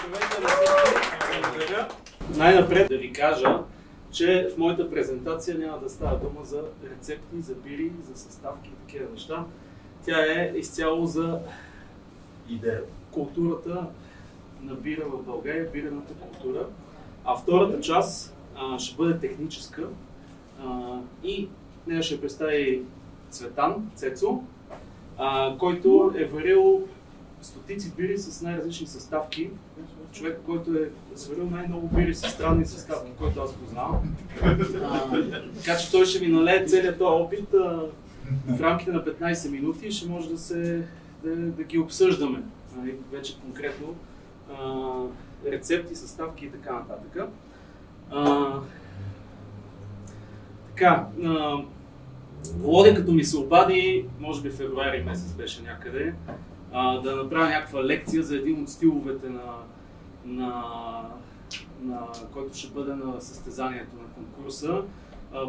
Здравейте на всички! Най-напред да ви кажа, че в моята презентация няма да става дума за рецепти, за бири, за съставки и такива неща. Тя е изцяло за идея. Културата на бира в България, бирената култура. А втората част ще бъде техническа и нея ще представи Цветан Цецо, който е варил стотици бири с най-различни съставки. Човек, който е сварил най-много бири с странни съставки, който аз познавам. Така че той ще ви налее целият този опит в рамките на 15 минути и ще може да ги обсъждаме. Вече конкретно рецепти, съставки и така нататък. Володя, като ми се обади, може би февруари месец беше някъде, да направя някаква лекция за един от стиловете който ще бъде на състезанието на конкурса.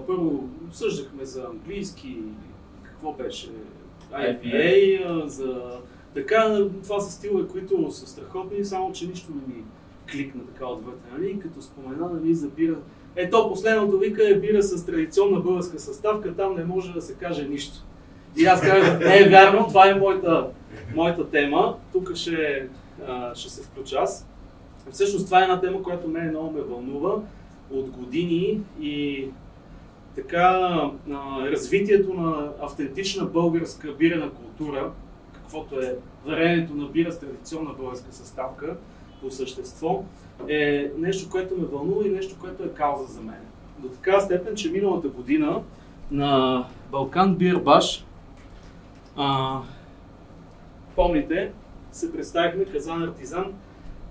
Първо обсъждахме за английски, какво беше, IPA, това са стилове, които са страхотни, само че нищо не ми кликна така отвътре. Нали? Като спомена за бира. Ето последното вика е бира с традиционна българска съставка, там не може да се каже нищо. И аз казах, не е вярно, това е моята тема, тук ще се включа аз. Всъщност това е една тема, която мен много ме вълнува от години и така развитието на автентична българска бирена култура, каквото е варенето на бира с традиционна българска съставка по същество, е нещо, което ме вълнува и нещо, което е кауза за мен. До такава степен, че миналата година на Балкан Бир Баш, помните, се представихме Казан Артизан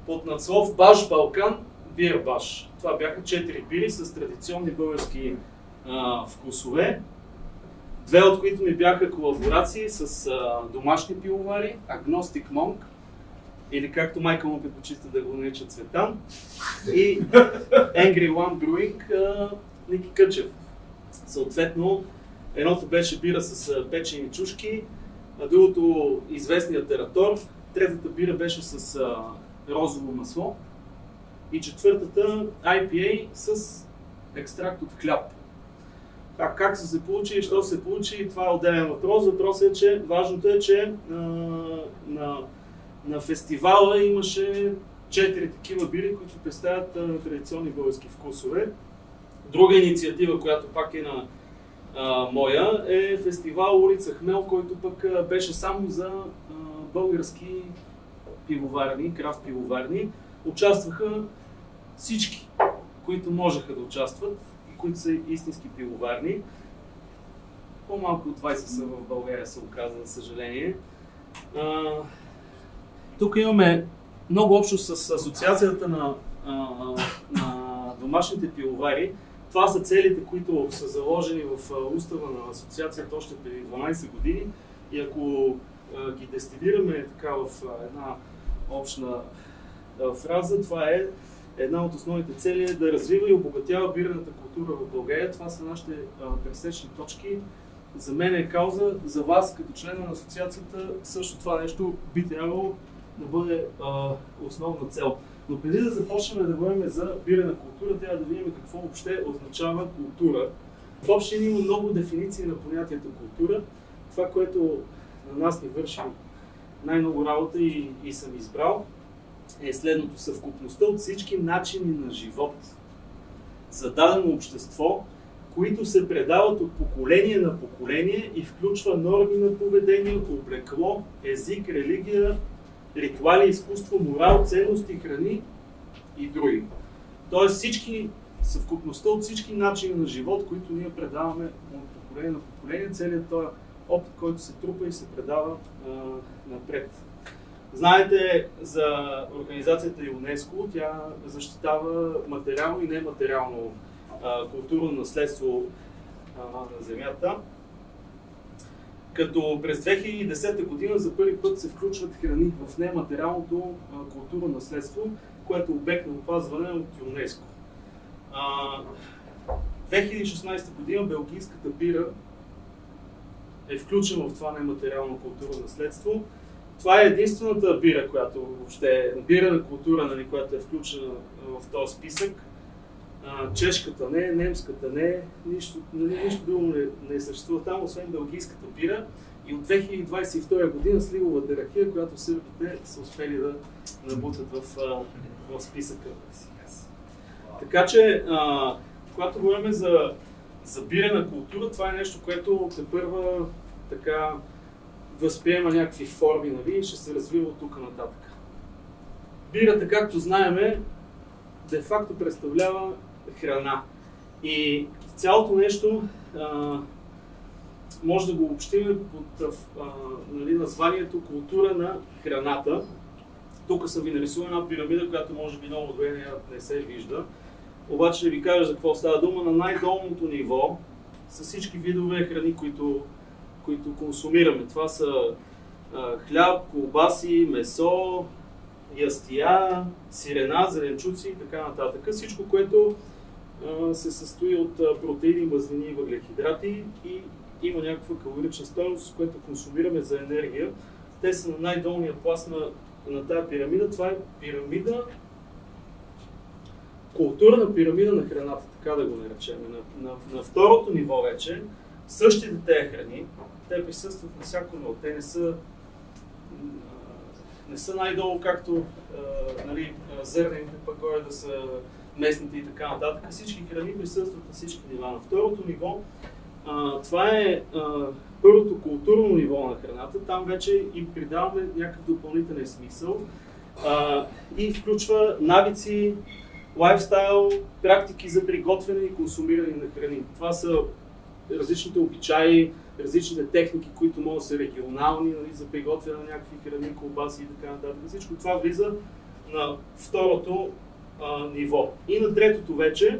под надслов Баш Балкан Бир Баш. Това бяха 4 бири с традиционни български вкусове. Две от които ми бяха колаборации с домашни пивовари, Agnostic Monk, или както майка му предпочита да го нарича Цветан, и Angry One Brewing, Ники Къчев. Съответно, едното беше бира с печени чушки, а другото известният Тератор, третата бира беше с розово масло и четвъртата IPA с екстракт от хляб. Как са се получили, що се получи, това е отделен въпрос. Въпросът е, че важното е, че на фестивала имаше 4 такива бири, които представят традиционни български вкусове. Друга инициатива, която пак е на моя, е фестивал Улица Хмел, който пък беше само за български пивоварни, крафт пивоварни. Участваха всички, които можеха да участват и които са истински пивоварни. По-малко от 20 са в България, се оказа, за съжаление. Тук имаме много общо с асоциацията на домашните пивовари. Това са целите, които са заложени в устава на асоциацията още преди 12 години. И ако ги дестилираме така в една обща фраза, това е една от основните цели е да развива и обогатява бирната култура в България. Това са нашите пресечни точки. За мен е кауза, за вас като член на асоциацията също това нещо би трябвало да бъде основна цел. Но преди да започнем да говорим за бирена култура, трябва да видим какво въобще означава култура. В общи има много дефиниции на понятието култура. Това, което на нас ни върши най-много работа и съм избрал, е следното: съвкупността от всички начини на живот за дадено общество, които се предават от поколение на поколение и включва норми на поведение, облекло, език, религия, ритуали, изкуство, морал, ценности, храни и други. Тоест съвкупността от всички начини на живот, които ние предаваме от поколение на поколение, целият този опит, който се трупа и се предава напред. Знаете за организацията ЮНЕСКО, тя защитава материално и нематериално културно наследство на Земята. Като през 2010 година за първи път се включват храни в нематериалното културно наследство, което е обект на опазване от ЮНЕСКО. 2016 година белгийската бира е включена в това нематериално културно наследство това е единствената бира, която въобще е бирана култура, нали, която е включена в този списък. Чешката не, немската не, нищо друго не съществува там, освен белгийската бира. И от 2022 година сливовата ракия, която сърбите са успели да набутат в списъка. Така че, когато говорим за бирена култура, това е нещо, което тепърва така възприема някакви форми, нали, и ще се развива от тук нататък. Бирата, както знаеме, де-факто представлява храна. И цялото нещо може да го обобщим под нали, названието култура на храната. Тук съм ви нарисувал една пирамида, която може би много добре не се вижда. Обаче ще ви кажа за какво става дума. На най-долното ниво са всички видове храни, които консумираме. Това са хляб, колбаси, месо, ястия, сирена, зеленчуци и така нататък. Всичко, което се състои от протеини, мазнини и въглехидрати и има някаква калорична стойност, която консумираме за енергия. Те са на най-долния пласт на тази пирамида. Това е пирамида, културна пирамида на храната, така да го наречем. На второто ниво вече, същите тези храни, те присъстват на всяко ниво. Те не са най-долу, както нали, зърнените, пък горе да са местните и така нататък. Всички храни присъстват на всички нива. На второто ниво, това е първото културно ниво на храната. Там вече им придаваме някакъв допълнителен смисъл и включва навици, лайфстайл, практики за приготвяне и консумиране на храни. Това са различните обичаи, различните техники, които могат да са регионални, нали, за приготвяне на някакви храни, колбаси и така нататък. Всичко това влиза на второто ниво. И на третото вече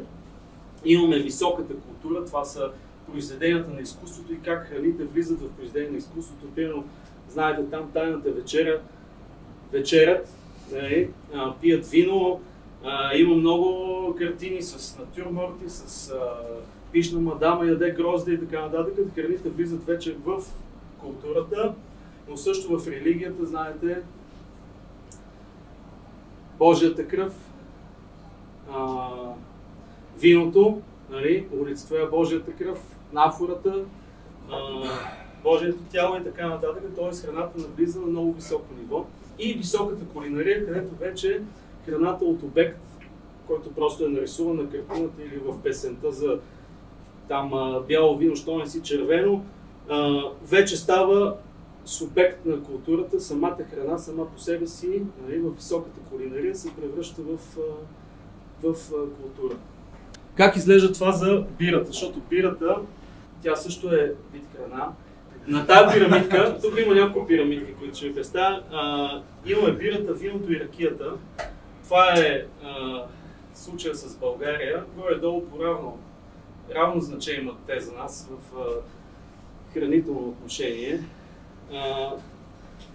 имаме високата култура. Това са произведенията на изкуството и как храните влизат в произведение на изкуството. Примерно, знаете, там тайната вечеря, вечерят, нали, пият вино, има много картини с натюрморти, с пишна мадама яде грозде и така нататък. Храните влизат вече в културата, но също в религията, знаете, Божията кръв, виното, нали, олицетворя е Божията кръв, нафората, Божието тяло и така нататък. Т.е. храната навлиза на много високо ниво. И високата кулинария, където вече храната от обект, който просто е нарисуван на картината или в песента за там бяло вино, що не си червено, вече става субект на културата. Самата храна, сама по себе си, нали, в високата кулинария се превръща в култура. Как изглежда това за бирата? Защото бирата, тя също е вид храна. На тази пирамидка, тук има няколко пирамидки, които ще ви представя. Имаме бирата, виното и ракията. Това е случая с България. Горе-долу по равно значение имат те за нас в хранително отношение.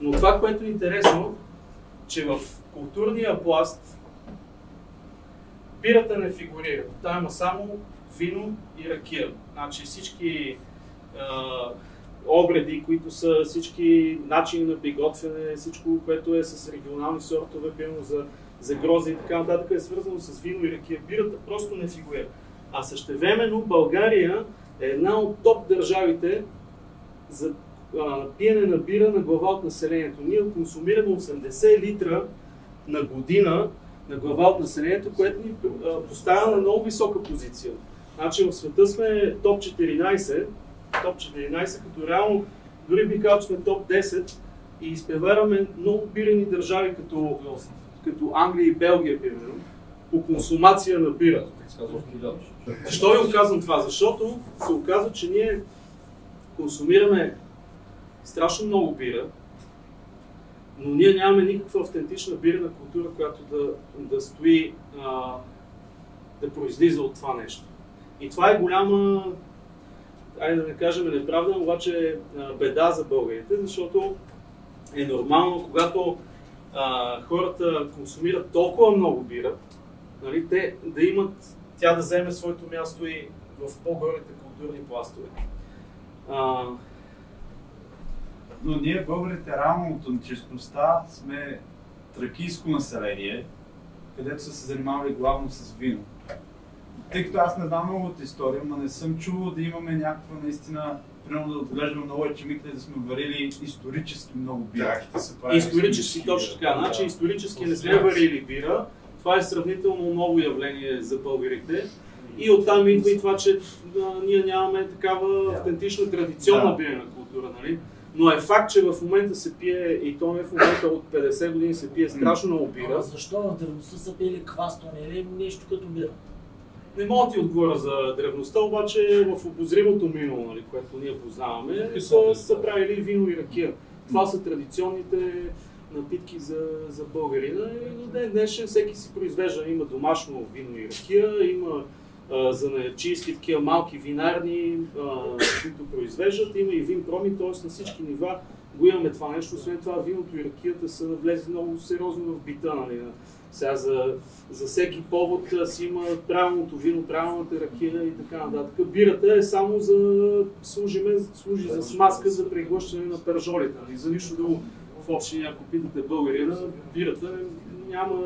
Но това, което е интересно, че в културния пласт бирата не фигурира. Там има само вино и ракия. Значи всички обреди, които са всички начини на приготвяне, всичко, което е с регионални сортове, примерно за грози и така нататък, е свързано с вино и ракия. Бирата просто не фигурира. А същевременно България е една от топ държавите за пиене на бира на глава от населението. Ние консумираме 80 литра на година на глава от населението, което ни поставя на много висока позиция. Значи в света сме топ 14, като реално дори би казал, че сме топ 10 и изпреварваме много бирени държави, като Англия и Белгия, примерно, по консумация на бира. Защо ви казвам това? Защото се оказва, че ние консумираме страшно много бира, но ние нямаме никаква автентична бирена култура, която да стои, да произлиза от това нещо. И това е голяма, айде да не кажем неправда, обаче беда за българите, защото е нормално, когато хората консумират толкова много бира, нали, те да имат, тя да вземе своето място и в по-горните културни пластове. но ние българите реално от античността сме тракийско население, където са се занимавали главно с вино. Тъй като аз не знам много от история, но не съм чувал да имаме някаква наистина, примерно да отглеждаме много ечемик, да сме варили исторически много бира. Исторически, точно така. Значи исторически не сме варили бира. Това е сравнително ново явление за българите. И оттам идва и това, че ние нямаме такава автентична, традиционна бирена култура, нали? Но е факт, че в момента се пие, и то не в момента от 50 години се пие страшно много бира. Защо в древността са пили квасно или нещо като бира? Не мога да ти отговоря за древността, обаче в обозримото минало, нали, което ние познаваме, са правили вино и ракия. Това са традиционните напитки за българина. И до ден днешен всеки си произвежда. Има домашно вино и ракия, има занаятчийски такива малки винарни, които произвеждат, има и винпроми, т.е. на всички нива го имаме това нещо. Освен това, виното и ракията са навлезли много сериозно в бита. Нали. Сега за всеки повод си има правилното вино, правилната ракия и така нататък. Бирата е само служи за смазка, за преглъщане на пържолите. Нали. За нищо друго. В общи, ако питате българина, бирата няма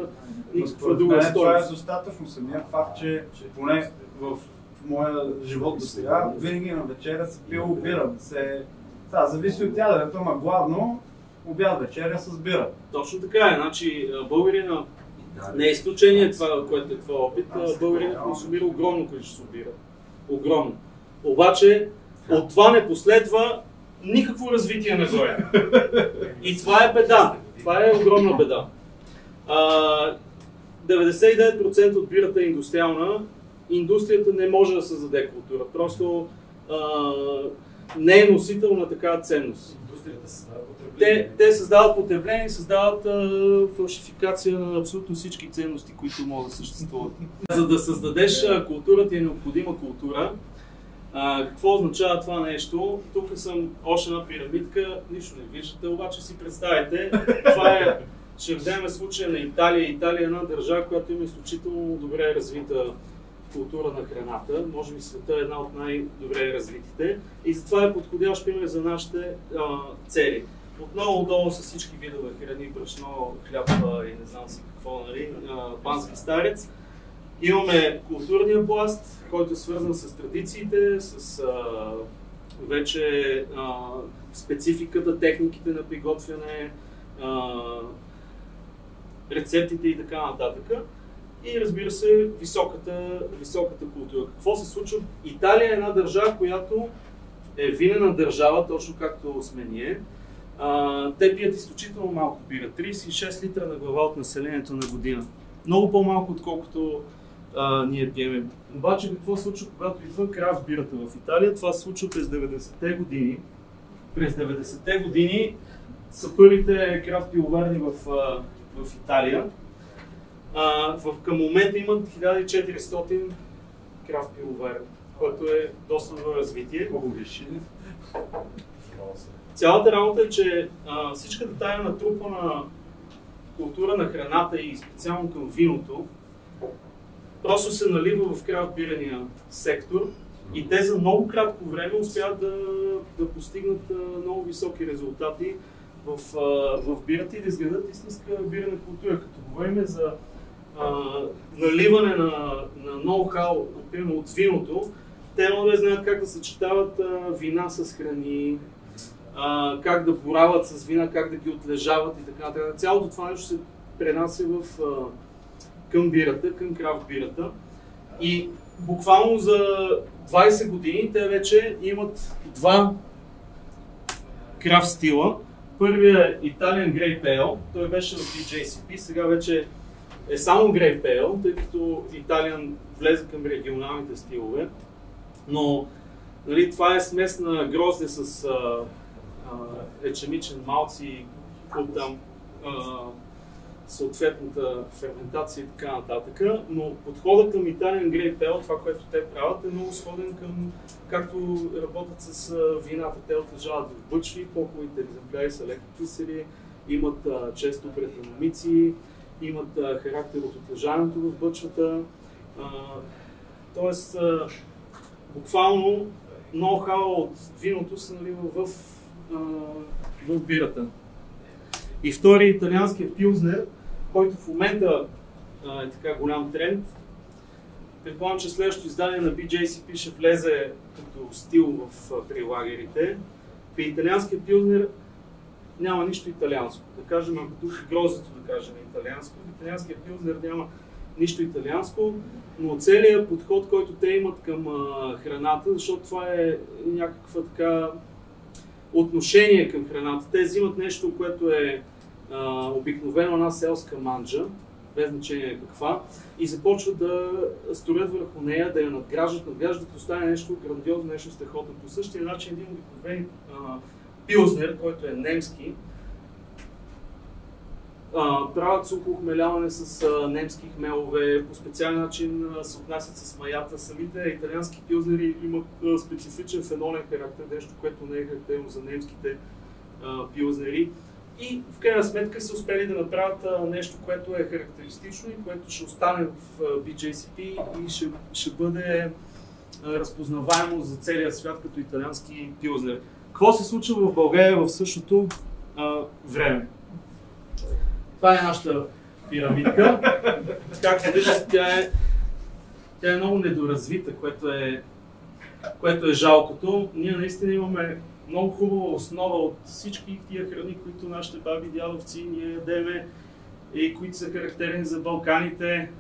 никаква друга история. Това е достатъчно. Самия факт, че поне в моя живот до сега, винаги на вечеря се пил бира. Зависи от яденето, ама главно обяд вечеря с бира. Точно така е. Значи, българина не е изключение това, което е това опит. Българина консумира огромно количество бира. Огромно. Обаче, от това не последва никакво развитие нагоре. И това е беда. Това е огромна беда. 99% от бирата е индустриална. Индустрията не може да създаде култура. Просто не е носител на такава ценност. Индустрията създава потребление. Те създават потребление и създават фалшификация на абсолютно всички ценности, които могат да съществуват. За да създадеш култура, ти е необходима култура. Какво означава това нещо? Тук съм още една пирамидка, нищо не виждате, обаче си представите. Това е, ще вземем случая на Италия. Италия е една държава, която има изключително добре развита култура на храната. Може би света е една от най-добре развитите. И затова е подходящ пример за нашите цели. Отново отдолу са всички видове храни, брашно, хляб и не знам си какво, нали, пански старец. Имаме културния пласт, който е свързан с традициите, с вече спецификата, техниките на приготвяне, рецептите и така нататък. И разбира се, високата култура. Какво се случва? Италия е една държава, която е винена държава, точно както сме ние. Те пият изключително малко бира. 36 литра на глава от населението на година. Много по-малко, отколкото ние пиеме. Обаче какво се случва, когато идва крафт бирата в Италия? Това се случва през 90-те години. През 90-те години са първите крафт пивоварни в Италия. Към момента имат 1400 крафт пивоварни, което е доста добро развитие. Цялата работа е, че всичката тая натрупана култура на храната и специално към виното просто се налива в крафт бирения сектор и те за много кратко време успяват да постигнат много високи резултати в бирата и да изградат истинска бирена култура. Като говорим за наливане на ноу-хау, примерно от виното, те много да знаят как да съчетават вина с храни, как да борават с вина, как да ги отлежават и така нататък. Цялото това нещо се пренася към бирата, към крафт бирата. И буквално за 20 години те вече имат два крафт стила. Първият е Italian Grey Pale, той беше в DJCP, сега вече е само Grey Pale, тъй като Italian влезе към регионалните стилове. Но нали, това е смес на грозде с ечемичен малц и там съответната ферментация и така нататък. Но подходът към Italian Grey Pale, това, което те правят, е много сходен към както работят с вината. Те отлежават в бъчви, по-хубавите екземпляри са леко кисели, имат често бретономици, имат характер от отлежаването в бъчвата. Тоест, буквално ноу-хау от виното се налива в в бирата. И втори италианският пилзнер, който в момента е така голям тренд. Предполагам, че следващото издание на BJCP ще влезе като стил при лагерите. При италианския пилзнер няма нищо италианско. Да кажем, ако тук грозето да кажем италианско, в италианския пилзнер няма нищо италианско, но целият подход, който те имат към храната, защото това е някаква така отношение към храната. Те взимат нещо, което е обикновено една селска манджа, без значение каква, и започват да строят върху нея, да я надграждат, като стане нещо грандиозно, нещо страхотно. По същия начин един обикновен пилзнер, който е немски, правят сухо хмеляване с немски хмелове, по специален начин се отнасят с маята. Самите италиански пилзнери имат специфичен фенолен характер, нещо, което не е характерно за немските пилзнери. И в крайна сметка са успели да направят нещо, което е характеристично и което ще остане в BJCP и ще бъде разпознаваемо за целия свят като италиански пилзнер. Какво се случва в България в същото време? Това е нашата пирамидка. Както виждате, тя е много недоразвита, което е жалкото. Ние наистина имаме много хубава основа от всички тия храни, които нашите баби, дядовци ние ядеме и които са характерни за Балканите.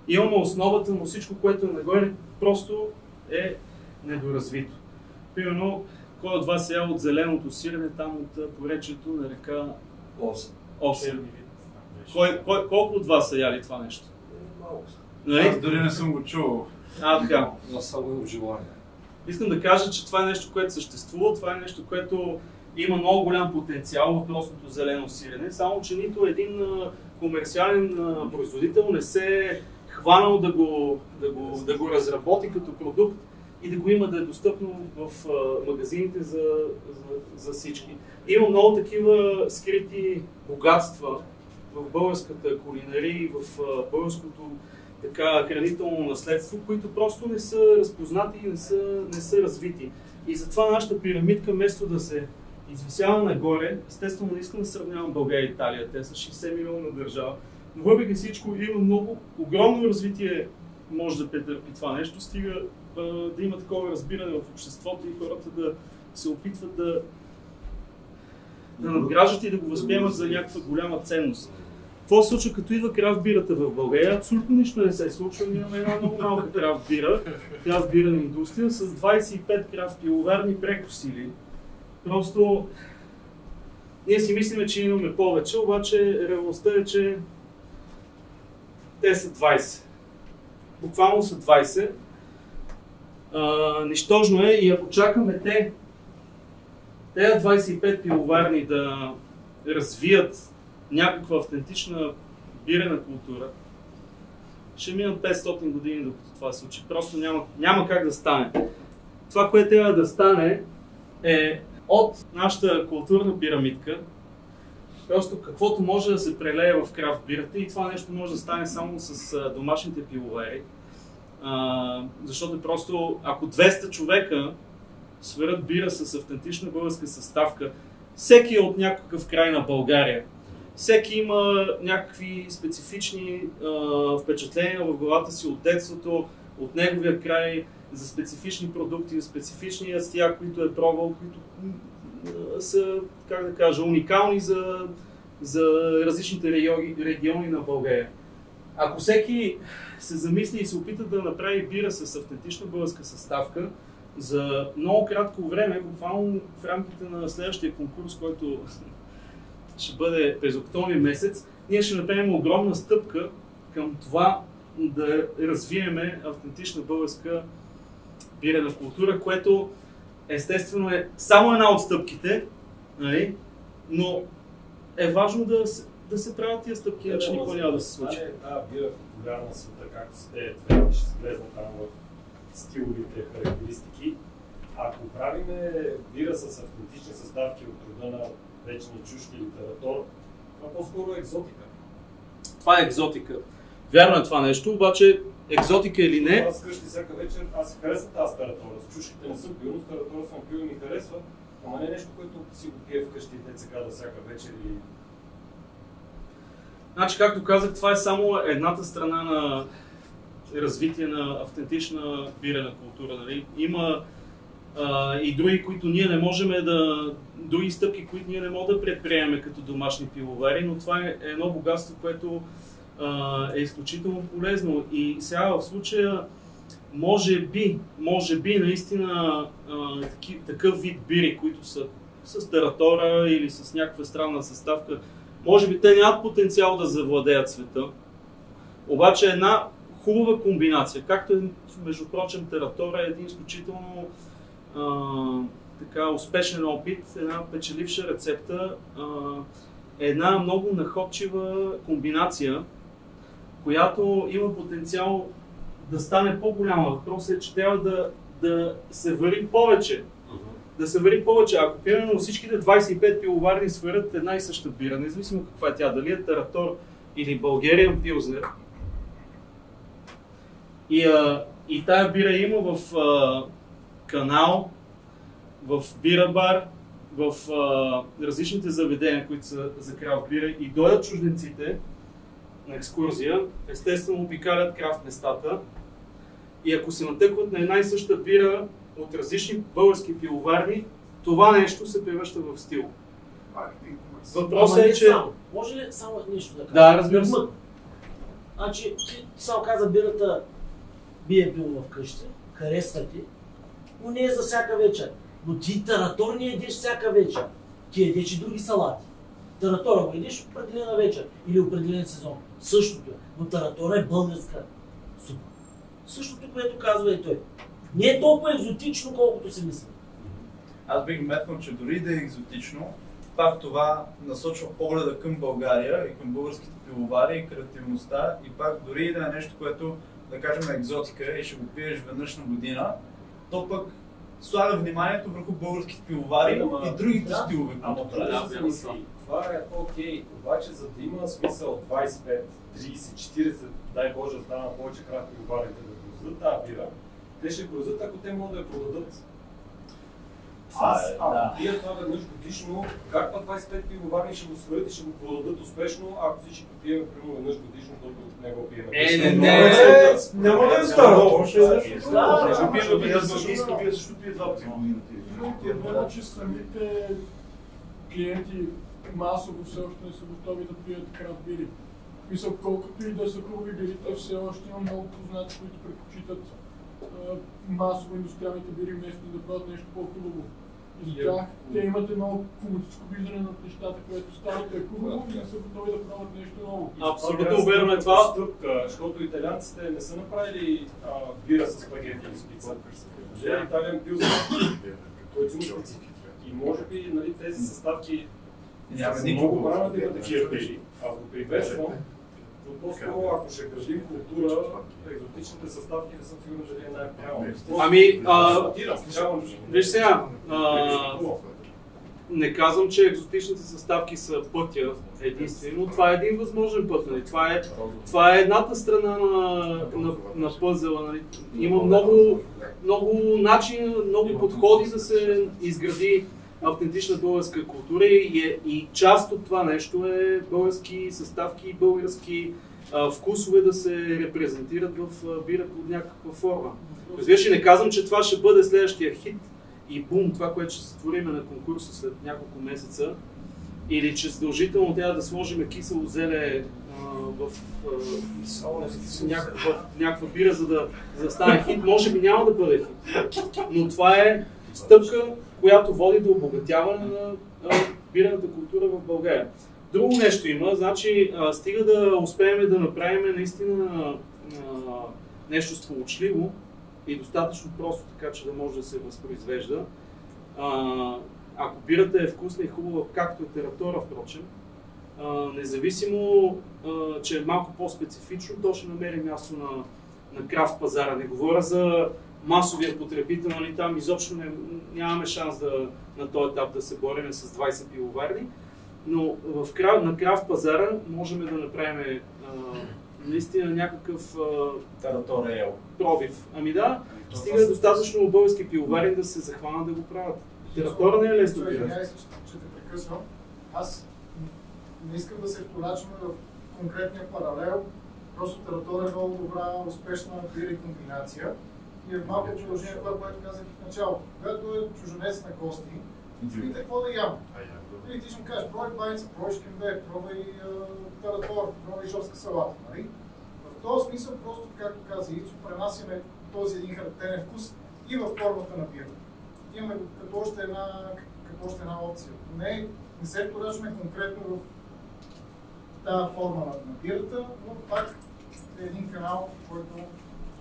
Имаме основата, но всичко, което е нагоре, просто е недоразвито. Примерно, кой от вас е ял от зеленото сирене там от поречието на река Осъм? Колко от вас са яли това нещо? Малко. Аз дори не съм го чувал. Така. Но само от желание. Искам да кажа, че това е нещо, което съществува, това е нещо, което има много голям потенциал в простото зелено сирене, само че нито един комерциален производител не се е хванал да го разработи като продукт и да го има да е достъпно в магазините за всички. Има много такива скрити богатства в българската кулинария и в българското хранително наследство, които просто не са разпознати и не са развити. И затова нашата пирамидка, вместо да се извисява нагоре, естествено не искам да сравнявам България и Италия, те са 60 милиона държава, но въпреки всичко има много огромно развитие, може да претърпи това нещо, стига да има такова разбиране в обществото и хората да се опитват да надграждат и да го възприемат за някаква голяма ценност. Какво се случва, като идва крафт бирата в България? Абсолютно нищо не се случва. Ние имаме една много малка крафт бирана индустрия с 25 крафт пивоварни прекосили. Просто ние си мислиме, че имаме повече, обаче реалността е, че те са 20. Буквално са 20. Нищожно е и ако чакаме тези 25 пивоварни да развият някаква автентична бирена култура, ще минат 500 години докато това се случи. Просто няма как да стане. Това, което трябва да стане е от нашата културна пирамидка, просто каквото може да се прелее в крафт бирата и това нещо може да стане само с домашните пивовари. Защото просто ако 200 човека сварят бира с автентична българска съставка, всеки е от някакъв край на България. Всеки има някакви специфични впечатления в главата си от детството, от неговия край, за специфични продукти, за специфични ястия, които е пробвал, които са, как да кажа, уникални за различните региони на България. Ако всеки се замисли и се опита да направи бира с автентична българска съставка, за много кратко време, буквално в рамките на следващия конкурс, който ще бъде през октомври месец, ние ще направим огромна стъпка към това да развиеме автентична българска бирена култура, което естествено е само една от стъпките, нали? Но е важно да се правят тия стъпки, иначе никога няма да се случи. Тази бира популярна в света, както с тези две, ще влезна там в стиловите характеристики. Ако правиме бира с автентични съставки от рода на вечни чушки литература, това по-скоро е екзотика. Това е екзотика. Вярно е това нещо, обаче екзотика или не... Аз къщи всяка вечер, аз харесвам тази старатора. С чушките не съм пил, но старатора съм пил и ми харесва. Ама не е нещо, което си го пие вкъщи, деца да всяка вечер и... Значи, както казах, това е само едната страна на развитие на автентична бирена култура. Нали? Има и други, които ние не можем други стъпки, които ние не можем да предприемем като домашни пивовари, но това е едно богатство, което е изключително полезно. И сега в случая, може би наистина такъв вид бири, които са с тератора или с някаква странна съставка, може би те нямат потенциал да завладеят света. Обаче една хубава комбинация, както е, между прочим, тератора е един изключително така успешен опит, една печеливша рецепта, една много находчива комбинация, която има потенциал да стане по-голяма. Въпросът е, че трябва да се вари повече. Да се вари повече. Ако примерно всичките 25 пивоварни сварят една и съща бира, независимо каква е тя, дали е Тератор или Българиан Пилзнер, и тая бира има в Канал, в бира бар, в различните заведения, които са за крафт бира, и дойдат чужденците на екскурзия, естествено обикалят крафт местата, и ако се натъкват на една и съща бира от различни български пивоварни, това нещо се превръща в стил. Въпросът е, че... Може ли само нещо да кажа? Да, разбира се. Значи, ти само каза, бирата бие пиво вкъщи, харесва ти, но не е за всяка вечер. Но ти Тератор не едеш всяка вечер. Ти едеш и други салати. Тератора го едеш определена вечер или определен сезон. Същото е. Но Тератора е българска супа. Същото, което казва и той. Не е толкова екзотично, колкото си мисли. Аз бих метнал, че дори да е екзотично, пак това насочва погледа към България и към българските пивовари и креативността, и пак дори да е нещо, което, да кажем, екзотика и ще го пиеш веднъж на година, то пък слага вниманието върху българските пивовари и другите стилове. Ама това е окей, обаче за да има смисъл 25, 30, 40, дай Боже, да стана повече крафт пивоварите да произведат тази бира, те ще произведат, ако те могат да я продадат. Пия това веднъж годишно, как па 25 пивоварни ще го сварят и ще го продадат успешно, ако всички пием примерно веднъж годишно, защото не го пием. Няма да е старо. Ще пием бира, също пие два пъти годината. Проблема, че самите клиенти масово все още не са готови да пият крафт бири. Мисля, колкото и да са хубави бири, те все още има много познати, които предпочитат масово индустриалните бири вместо да правят нещо по-хубаво. И за тях те имат едно комунистическо виждане на нещата, което старото е хубаво и не са готови да правят нещо ново. Абсолютно верно е това. Защото италианците не са направили бира с спагети или с пица. Италиан пилзнер, който има специфика. И може би нали, тези съставки са много правилно да има такива бири. Аз го приветствам. Но по-скоро, ако ще градим култура, екзотичните съставки не съм сигурен дали е най-правилно. Виж сега, не казвам, че екзотичните съставки са пътя единствено, но това е един възможен път. Нали? Това е едната страна на пъзела. Нали? Има много начини, много подходи да се изгради автентична българска култура и част от това нещо е български съставки и български вкусове да се репрезентират в бира под някаква форма. Разбираш, не казвам, че това ще бъде следващия хит и бум, това, което ще се створиме на конкурса след няколко месеца, или че задължително трябва да сложим кисело зеле в някаква бира, за да стане хит. Може би няма да бъде хит, но това е стъпка, която води до обогатяване на бирената култура в България. Друго нещо има, значи стига да успеем да направим наистина нещо сполучливо и достатъчно просто, така че да може да се възпроизвежда. Ако бирата е вкусна и хубава, както е Тератора, впрочем, независимо, че е малко по-специфично, то ще намери място на крафт пазара. Не говоря за масовия потребител, нали, там изобщо нямаме шанс на този етап да се борим с 20 пивоварни, но на крафт пазара можем да направим наистина някакъв пробив. Ами да, стига достатъчно български пивовари да се захванат да го правят. Тератор не е лесно бира. Извинявай се, че те прекъсвам. Аз не искам да се вторачваме в конкретния паралел. Просто Тератор е много добра, успешна бира и комбинация. И е малко продължение това, което казах и в началото. Когато е чужденец на гости, питайте какво да ям. И ти ще му кажеш, пробвай баница, пробвай шкембе, пробвай Тератор, пробвай жорска салата, нали? В този смисъл, просто както каза Ицо, пренасяме този един характерен вкус и във формата на бира. Имаме като още една опция. Не се вторачваме конкретно в тази форма на бирата, но пак е един канал, който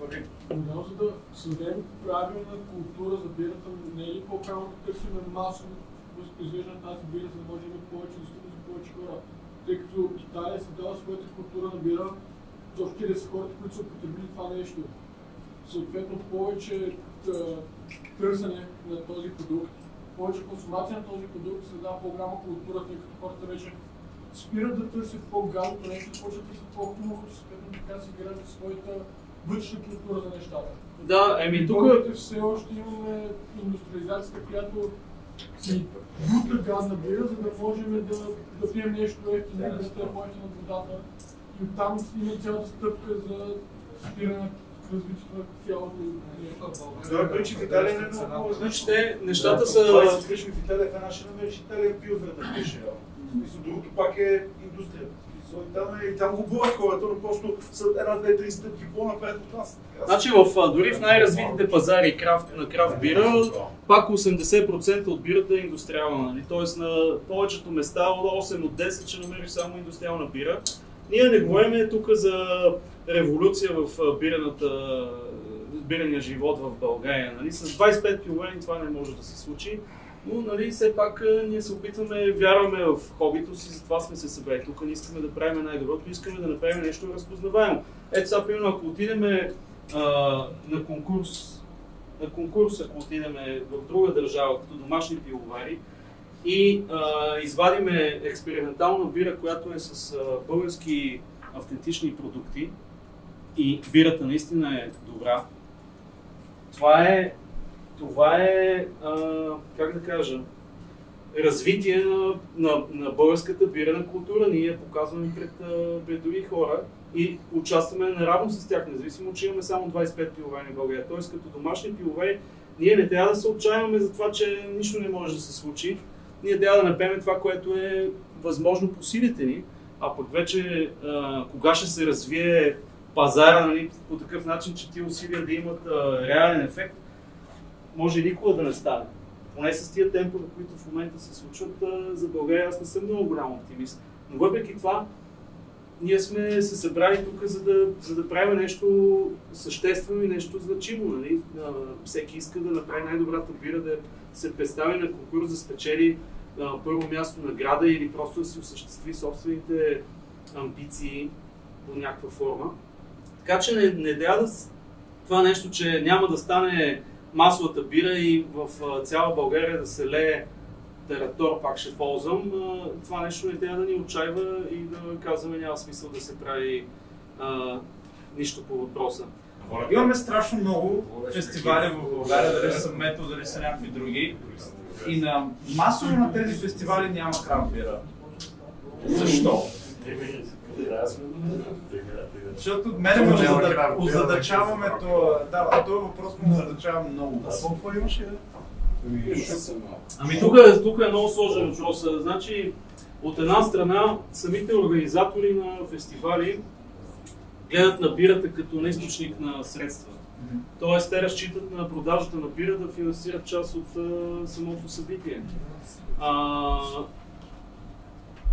върви. Но за да създадем правилна култура за бирата, не е ли по-правилно да търсим масово възпроизвеждане на тази бира, за да може да има повече достъпност за повече хора? Тъй като Италия се дава своята култура на бира, то ще са хората, които са употребили това нещо. Съответно повече търсене на този продукт, повече консумация на този продукт се дава по-голяма култура, тъй като хората вече спират да търсят по-гадното нещо, почват да търсят по-хубаво, съответно така си граждат своята вътрешна култура за нещата. Да, тук все още имаме индустриализацията, която си бута газна бира, за да можем да пием нещо ефтино, да сте по-ефтино от водата. И оттам има цялата стъпка за спиране на развитието на цялото нещо. Това причи в Италия не е много. значи нещата са... 20 причи в Италия, в една ще намериш Италия биоверда пише. Другото пак е индустрията. И там губуват хората, но просто са една-две-три стъпки по-напред от нас. Значи дори в най-развитите пазари на крафт бира, пак 80% от бирата е индустриална. Нали? Тоест на повечето места от 8 от 10 ще намериш само индустриална бира. Ние не говорим тук за революция в бирения живот в България. Нали? С 25 кг това не може да се случи. Но нали, все пак ние се опитваме, вярваме в хобито си, затова сме се събрали. Тук не искаме да правим най-доброто, искаме да направим нещо разпознаваемо. Ето сега, примерно, ако отидем на конкурс, ако отидем в друга държава, като домашни пивовари, и извадиме експериментална бира, която е с български автентични продукти, и бирата наистина е добра, това е, как да кажа, развитие на българската бирена култура. Ние я показваме пред други хора и участваме наравно с тях, независимо, че имаме само 25 пивовари в България. Тоест, като домашни пивовари, ние не трябва да се отчаяваме за това, че нищо не може да се случи. Ние трябва да направим това, което е възможно по силите ни, а пък вече кога ще се развие пазара, нали, по такъв начин, че тия усилия да имат реален ефект, може никога да не стане. Поне с тия темпове, които в момента се случват, за България аз не съм много голям оптимист. Но въпреки това, ние сме се събрали тук, за да правим нещо съществено и нещо значимо. Нали? Всеки иска да направи най-добрата бира, да се представи на конкурс, да спечели първо място награда или просто да си осъществи собствените амбиции по някаква форма. Така че не трябва да това нещо, че няма да стане масовата бира и в цяла България да се лее Тератор, пак ще ползвам. Това нещо не трябва да ни отчаива и да казваме няма смисъл да се прави нищо по въпроса. Имаме страшно много фестивали в България, дали са метал, дали са някакви други. И масово на тези фестивали няма крафт бира. Защо? Защото мене може да озадачаваме това. Да, този въпрос му озадачава много. А колко имаше? Ами тук е много сложен въпрос. Значи, от една страна, самите организатори на фестивали гледат на бирата като на източник на средства. Тоест, те разчитат на продажата на бира да финансират част от самото събитие.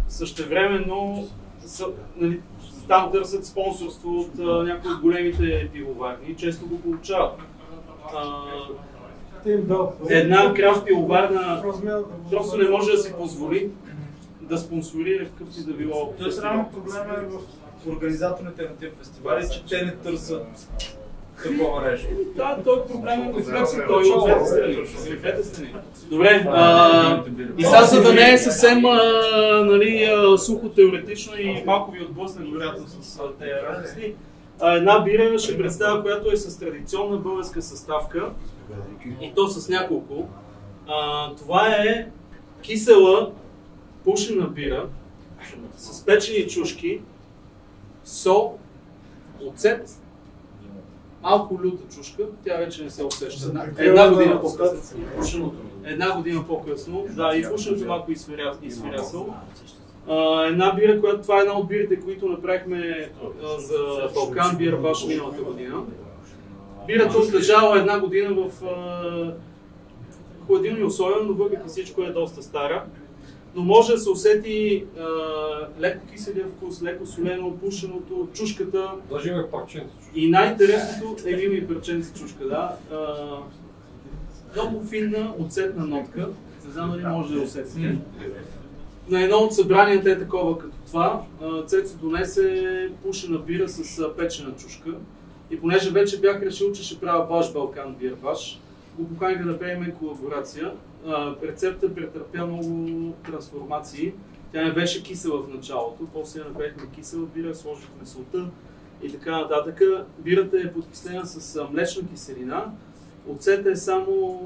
Същевременно, нали, там търсят спонсорство от някои от големите пивоварни и често го получават. Една крафт пивоварна просто не може да си позволи да спонсорира какъвто и да било. Тоест, реално проблема е в организаторите на тези фестивали, че те не търсят такова нещо. Да, той проблем е комплексен, той е от двете страни. Добре, и сега за да не е съвсем сухо теоретично и малко ви отблъсна вероятно с тези размисли, една бира ще представя, която е с традиционна българска съставка, и то с няколко. Това е кисела пушена бира с печени чушки, сол, оцет, малко люта чушка, тя вече не се усеща. Една година по-късно. Една година по-късно, да, и пушенето малко изфирясало. Една бира, която това е една от бирите, които направихме за Балкан Бир Баш миналата година. Бирата отлежала една година в хладилни условия, но въпреки всичко е доста стара. Но може да се усети леко киселия вкус, леко солено, пушеното, чушката. Даже има парченце. И най-интересното има и парченце чушка, да. Много финна, оцетна нотка. Не знам дали може да усетите. На едно от събранията е такова като това. Цецо донесе пушена бира с печена чушка. И понеже вече бях решил, че ще правя баш Балкан Бир Баш, го поканих да направим колаборация. Рецепта претърпя много трансформации. Тя не беше кисела в началото, после направихме кисела бира, сложихме солта и така нататък. Бирата е подкислена с млечна киселина. Оцета е само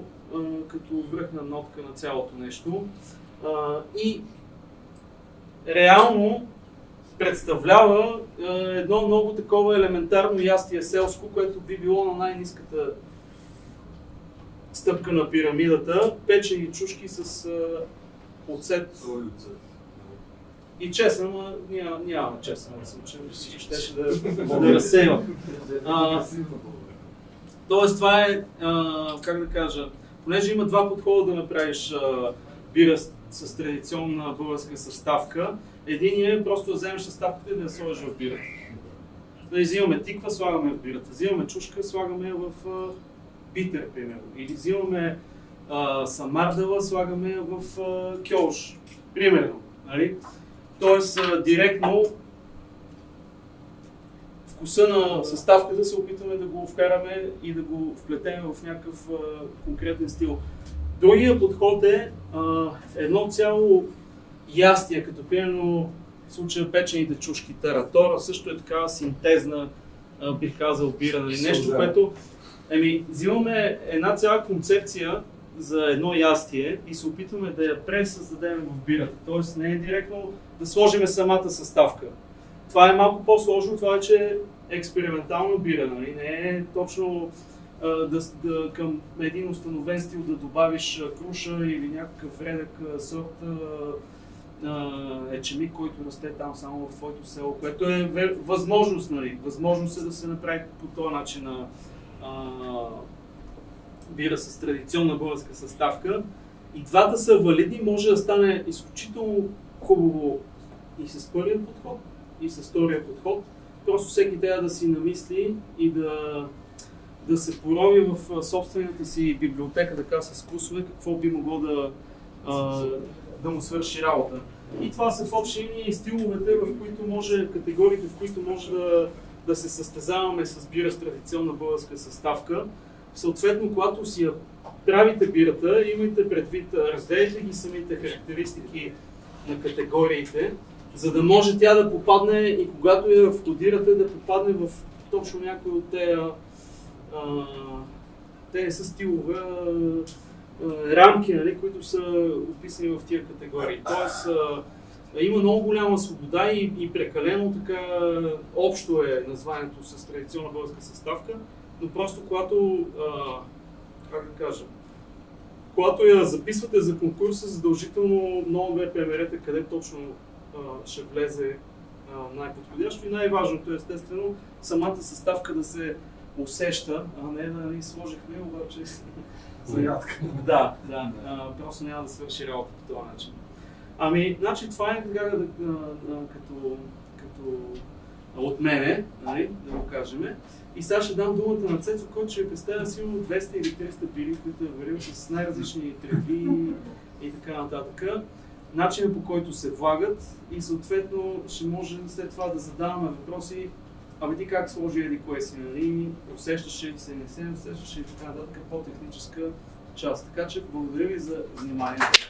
като връхна нотка на цялото нещо. И реално представлява едно много такова елементарно ястие селско, което би било на най-ниската стъпка на пирамидата, печени чушки с оцет и чесън, няма чесън в случая, щеше да разсейва. Тоест това е, как да кажа, понеже има два подхода да направиш бира с традиционна българска съставка. Единият е просто да вземеш съставката и да я сложиш в бирата. Да взимаме тиква, слагаме в бирата, взимаме чушка, слагаме в битер, примерно. Или взимаме самардала, слагаме в кьолш, примерно. Нали? Тоест, директно вкуса на съставката се опитваме да го вкараме и да го вплетем в някакъв конкретен стил. Другия подход е едно цяло ястие, като примерно в случая печените чушки, таратора, също е такава синтезна, бих казал, бира, нали? Нещо, което взимаме една цяла концепция за едно ястие и се опитваме да я пресъздадем в бирата. Тоест не е директно да сложим самата съставка. Това е малко по-сложно, това е, че е експериментална бира, нали? Не е точно към един установен стил да добавиш круша или някакъв редък сорт ечемик, който расте там само в твоето село, което е възможност, нали? Възможност е да се направи по този начин бира с традиционна българска съставка. И двата са валидни, може да стане изключително хубаво и с първия подход, и с втория подход. Просто всеки трябва да си намисли и да се порови в собствената си библиотека, така с вкусове, какво би могло да му свърши работа. И това са в общи линии стиловете, в които може, категориите, в които може да се състезаваме с бира с традиционна българска съставка. Съответно, когато си я правите бирата, имайте предвид, разделите ги самите характеристики на категориите, за да може тя да попадне и когато я входирате, да попадне в точно някои от те не са стилове, рамки, нали, които са описани в тия категории. Тоест, има много голяма свобода и прекалено така общо е названието с традиционна българска съставка, но просто когато, как да кажа, когато я записвате за конкурса, задължително много добре премерете къде точно ще влезе най-подходящо и най-важното е естествено самата съставка да се усеща, а не да ни сложихме, обаче Зарядка. Да, просто няма да свърши работа по този начин. Значи това е така като от мене, нали, да го кажем. И сега ще дам думата на Цецо, който ще представя сигурно 200 или 300 бири, които е варил с най-различни треви и така нататък. Начинът, по който се влагат и съответно ще може след това да задаваме въпроси. Ти как сложи еди кое си, нали? Усещаш ли се, не се усещаш ли и така нататък, по-техническа част. Така че благодаря ви за вниманието.